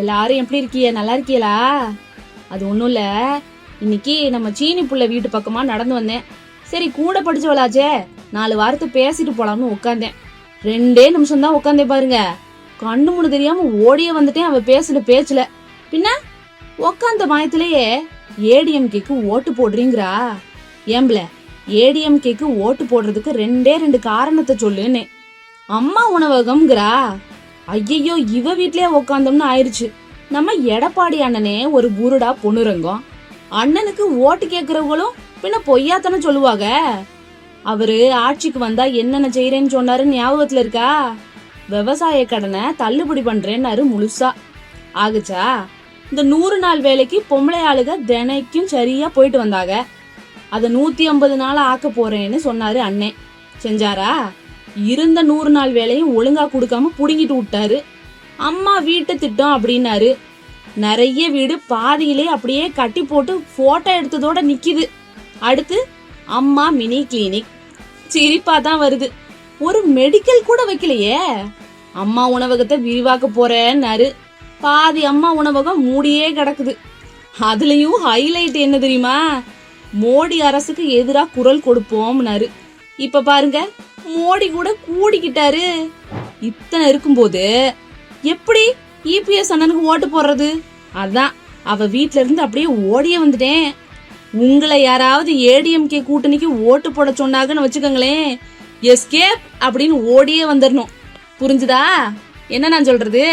எல்லாரும் எப்படி இருக்கீங்க? நல்லா இருக்கீங்களா? அது ஒன்றும் இல்லை, இன்னைக்கு நம்ம சீனி புள்ள வீட்டு பக்கமா நடந்து வந்தேன். சரி, கூட படிச்சவளாச்சே, 4 வாரத்தை பேசிட்டு போலாம்னு உட்காந்தேன். 2 நிமிஷம் தான் உட்காந்தேன் பாருங்க, கண்ணு முன்னு தெரியாம ஓடியே வந்துட்டேன் அவ பேசுன பேச்சுல. பின்ன உட்காந்த மயத்திலேயே ஏடிஎம்கேக்கு ஓட்டு போடுறீங்கிறா. ஏம்பல, ஏடிஎம்கேக்கு ஓட்டு போடுறதுக்கு 2 காரணத்தை சொல்லுன்னு. அம்மா உணவகம்ங்கிறா. ஐயோ, இவ வீட்லயே உக்காந்தோம்னு ஆயிருச்சு. நம்ம எடப்பாடி அண்ணனே ஒரு புருடா பொண்ணுரங்கம். அண்ணனுக்கு ஓட்டு கேக்குறவங்களும் பின்ன பொய்யாத்தானே சொல்லுவாங்க. அவரு ஆட்சிக்கு வந்தா என்னென்ன செய்யறேன்னு சொன்னாரு ஞாபகத்துல இருக்கா? விவசாய கடனை தள்ளுபடி பண்றேன்னாரு முழுசா. ஆகுச்சா? இந்த 100 நாள் வேலைக்கு பொம்பளை ஆளுக தினைக்கும் சரியா போயிட்டு வந்தாங்க. அத 150 நாள் ஆக்க போறேன்னு சொன்னாரு அண்ணே. செஞ்சாரா? இருந்த 100 நாள் வேலையும் ஒழுங்கா கொடுக்காம புடுங்கிட்டு விட்டாரு. அம்மா வீட்டு திட்டம் அப்படின்னாரு. நிறைய வீடு பாதியிலே அப்படியே கட்டி போட்டு போட்டோ எடுத்ததோட நிக்குது. அடுத்து அம்மா மினி கிளினிக். சிரிப்பா தான் வருது. ஒரு மெடிக்கல் கூட வைக்கலையே. அம்மா உணவகத்தை விரிவாக்க போறேன்னாரு. பாதி அம்மா உணவகம் மூடியே கிடக்குது. அதுலயும் ஹைலைட் என்ன தெரியுமா? மோடி அரசுக்கு எதிரா குரல் கொடுப்போம்னாரு. இப்ப பாருங்க, மோடி கூட கூடிக்கிட்டாரு. இத்தனை இருக்கும்போது எப்படி இபிஎஸ் அண்ணனுக்கு ஓட்டு போடுறது? அதான் அவ வீட்ல இருந்து அப்படியே ஓடியே வந்துட்டேன். உங்களை யாராவது ஏடிஎம்கே கூட்டணிக்கு ஓட்டு போட சொன்னாங்கன்னு வச்சுக்கோங்களேன், எஸ்கேப் அப்படின்னு ஓடியே வந்துடணும். புரிஞ்சுதா என்ன நான் சொல்றது?